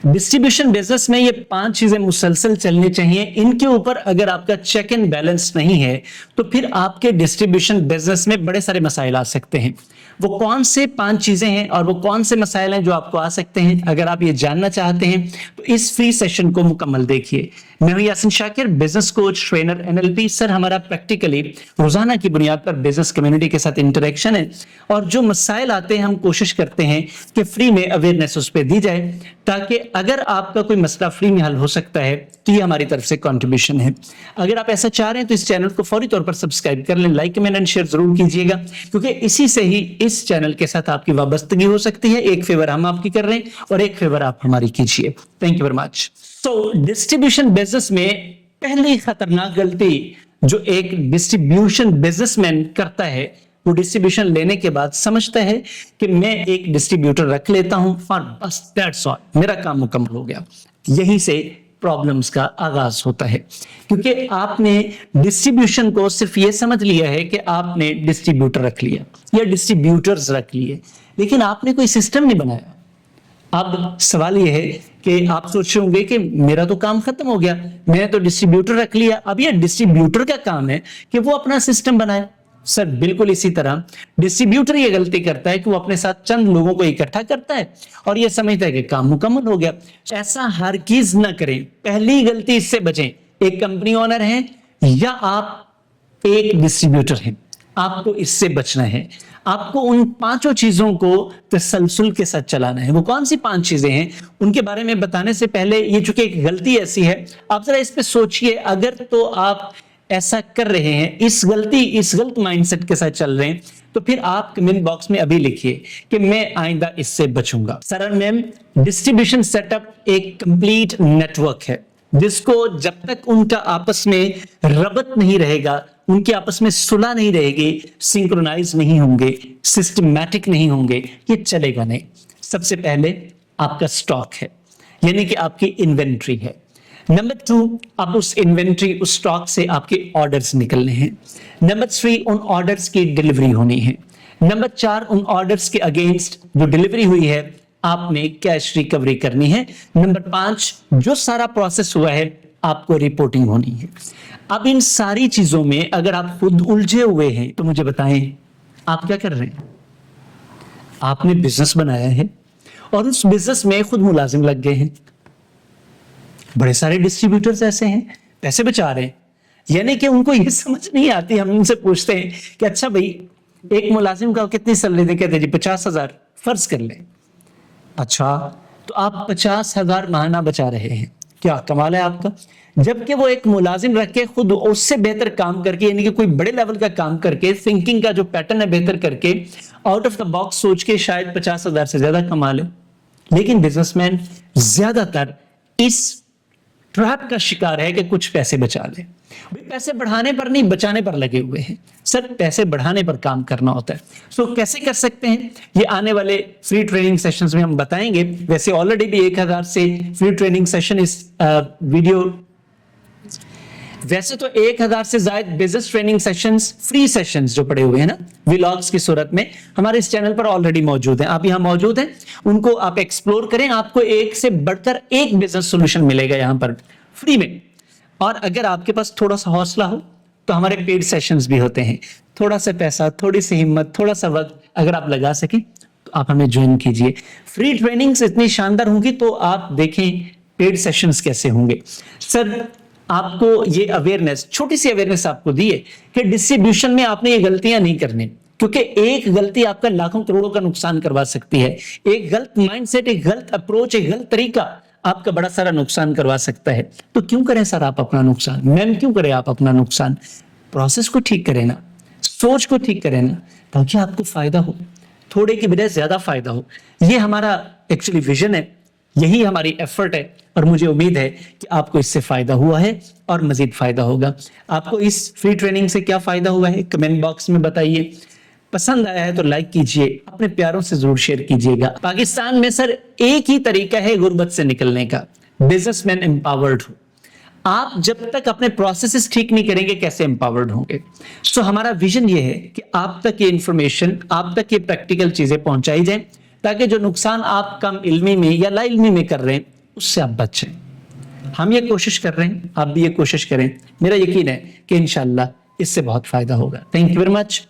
Distribution business में ये 5 चीजें मुसलसल चलनी चाहिए। इनके ऊपर अगर आपका चेक एंड बैलेंस नहीं है तो फिर आपके डिस्ट्रीब्यूशन बिजनेस में बड़े सारे मसाइल आ सकते हैं। वो कौन से 5 चीजें हैं और वो कौन से मसाइल हैं जो आपको आ सकते हैं, अगर आप ये जानना चाहते हैं तो इस फ्री सेशन को मुकम्मल देखिए। मैं हूं Yasin Shakir, business coach, trainer, NLP. Sir, हमारा प्रैक्टिकली रोजाना की बुनियाद पर बिजनेस कम्युनिटी के साथ इंटरेक्शन है और जो मसाइल आते हैं हम कोशिश करते हैं कि फ्री में अवेयरनेस उस पर दी जाए, ताकि अगर आपका कोई मसला फ्री में हल हो सकता है तो ये हमारी तरफ से कंट्रीब्यूशन है। अगर आप ऐसा चाह रहे हैं तो इस चैनल को फौरी तौर पर सब्सक्राइब कर लें, लाइक, कमेंट एंड शेयर जरूर कीजिएगा, क्योंकि इसी से ही इस चैनल के साथ आपकी वाबस्तगी हो सकती है। एक फेवर हम आपकी कर रहे हैं और एक फेवर आप हमारी कीजिए। Thank you very much. तो डिस्ट्रीब्यूशन बिजनेस में पहली खतरनाक गलती जो एक डिस्ट्रीब्यूशन बिजनेसमैन करता है, वो डिस्ट्रीब्यूशन लेने के बाद समझता है कि मैं एक डिस्ट्रीब्यूटर रख लेता हूं और बस दैट्स ऑल, मेरा काम मुकम्मल हो गया। यहीं से प्रॉब्लम्स का आगाज होता है, क्योंकि आपने डिस्ट्रीब्यूशन को सिर्फ ये समझ लिया है कि आपने डिस्ट्रीब्यूटर रख लिया या डिस्ट्रीब्यूटर्स रख लिए, लेकिन आपने कोई सिस्टम नहीं बनाया। अब सवाल ये है कि आप सोच रहे होंगे कि मेरा तो काम खत्म हो गया, मैंने तो डिस्ट्रीब्यूटर रख लिया, अब ये डिस्ट्रीब्यूटर का काम है कि वो अपना सिस्टम बनाए। सर, बिल्कुल इसी तरह डिस्ट्रीब्यूटर ये गलती करता है कि वो अपने साथ चंद लोगों को इकट्ठा करता है और ये समझता है कि काम मुकम्मल हो गया। ऐसा हरगिज ना करें, पहली गलती इससे बचें। एक कंपनी ओनर है या आप एक डिस्ट्रीब्यूटर हैं, आपको इससे बचना है। आपको उन 5 चीजों को तसलसल के साथ चलाना है। वो कौन सी 5 चीजें हैं उनके बारे में बताने से पहले, ये चूंकि एक गलती ऐसी है, आप जरा इस पे सोचिए। अगर तो आप ऐसा कर रहे हैं, इस गलत माइंडसेट के साथ चल रहे हैं, तो फिर आप कमेंट बॉक्स में अभी लिखिए कि मैं आइंदा इससे बचूंगा। सर मैम, डिस्ट्रीब्यूशन सेटअप एक कंप्लीट नेटवर्क है जिसको जब तक उनका आपस में रबत नहीं रहेगा, उनके आपस में सुलह नहीं रहेगी, सिंक्रोनाइज नहीं होंगे, सिस्टमैटिक नहीं होंगे, ये चलेगा नहीं। सबसे पहले आपका स्टॉक है, यानी कि आपकी इन्वेंट्री है। नंबर 2, अब उस इन्वेंट्री, उस स्टॉक से आपके ऑर्डर्स निकलने हैं। नंबर 3, उन ऑर्डर्स की डिलीवरी होनी है। नंबर 4, उन ऑर्डर्स के अगेंस्ट जो डिलीवरी हुई है आपने कैश रिकवरी करनी है। नंबर 5, जो सारा प्रोसेस हुआ है आपको रिपोर्टिंग होनी है। अब इन सारी चीजों में अगर आप खुद उलझे हुए हैं तो मुझे बताएं, आप क्या कर रहे हैं? आपने बिजनेस बनाया है और उस बिजनेस में खुद मुलाजिम लग गए हैं। बड़े सारे डिस्ट्रीब्यूटर्स ऐसे हैं, पैसे बचा रहे हैं, यानी कि उनको ये समझ नहीं आती। हम उनसे पूछते हैं कि अच्छा भाई, एक मुलाजिम का कितनी सैलरी दे? कहते जी 50,000 फर्ज कर लें। अच्छा, तो आप 50,000 महीना बचा रहे हैं, क्या कमाल है आपका। जबकि वो एक मुलाजिम रख के खुद उससे बेहतर काम करके, यानी कि कोई बड़े लेवल का काम करके, थिंकिंग का जो पैटर्न है बेहतर करके, आउट ऑफ द बॉक्स सोच के शायद 50,000 से ज्यादा कमा ले। लेकिन बिजनेसमैन ज्यादातर इस ट्रैप का शिकार है कि कुछ पैसे बचा ले। पैसे बढ़ाने पर नहीं, बचाने पर लगे हुए हैं। सर, पैसे बढ़ाने पर काम करना होता है। सो कैसे कर सकते हैं, ये आने वाले फ्री ट्रेनिंग सेशंस में हम बताएंगे। वैसे ऑलरेडी भी 1000 से फ्री ट्रेनिंग सेशन इस वीडियो, वैसे तो 1000 से ज्यादा business training sessions, free sessions जो पड़े हुए हैं ना, व्लॉग्स की सूरत में हमारे इस चैनल पर ऑलरेडी मौजूद हैं। आप यहां मौजूद हैं, उनको आप एक्सप्लोर करें। आपको एक से बढ़कर एक बिजनेस सॉल्यूशन मिलेगा यहां पर फ्री में। और अगर आपके पास थोड़ा सा हौसला हो तो हमारे पेड सेशंस भी होते हैं। थोड़ा सा पैसा, थोड़ी सी हिम्मत, थोड़ा सा वक्त अगर आप लगा सकें तो आप हमें ज्वाइन कीजिए। फ्री ट्रेनिंग्स इतनी शानदार होंगी तो आप देखें पेड सेशंस कैसे होंगे। सर, आपको ये अवेयरनेस, छोटी सी अवेयरनेस आपको दी है कि डिस्ट्रीब्यूशन में आपने ये गलतियां नहीं करनी, क्योंकि एक गलती आपका लाखों करोड़ों का नुकसान करवा सकती है। एक गलत माइंडसेट, एक गलत अप्रोच, एक गलत तरीका आपका बड़ा सारा नुकसान करवा सकता है। तो क्यों करें सर आप अपना नुकसान? मैम, क्यों करें आप अपना नुकसान? प्रोसेस को ठीक करें ना, सोच को ठीक करें ना, ताकि आपको फायदा हो, थोड़े की बजाय ज्यादा फायदा हो। ये हमारा एक्चुअली विजन है, यही हमारी एफर्ट है और मुझे उम्मीद है कि आपको इससे फायदा हुआ है और मजीद फायदा होगा। आपको इस फ्री ट्रेनिंग से क्या फायदा हुआ है कमेंट बॉक्स में बताइए। पसंद आया है तो लाइक कीजिए, अपने प्यारों से जरूर शेयर कीजिएगा। पाकिस्तान में सर एक ही तरीका है गुर्बत से निकलने का, बिजनेसमैन एम्पावर्ड हो। आप जब तक अपने प्रोसेसेस ठीक नहीं करेंगे कैसे एम्पावर्ड होंगे? सो हमारा विजन ये है कि आप तक ये इंफॉर्मेशन, आप तक ये प्रैक्टिकल चीजें पहुंचाई जाए, ताकि जो नुकसान आप कम इल्मी में या ला इल्मी में कर रहे हैं اس سے آپ بچیں. ہم یہ کوشش کر رہے ہیں, آپ بھی یہ کوشش کریں. میرا یقین ہے کہ انشاءاللہ اس سے بہت فائدہ ہوگا. Thank you very much.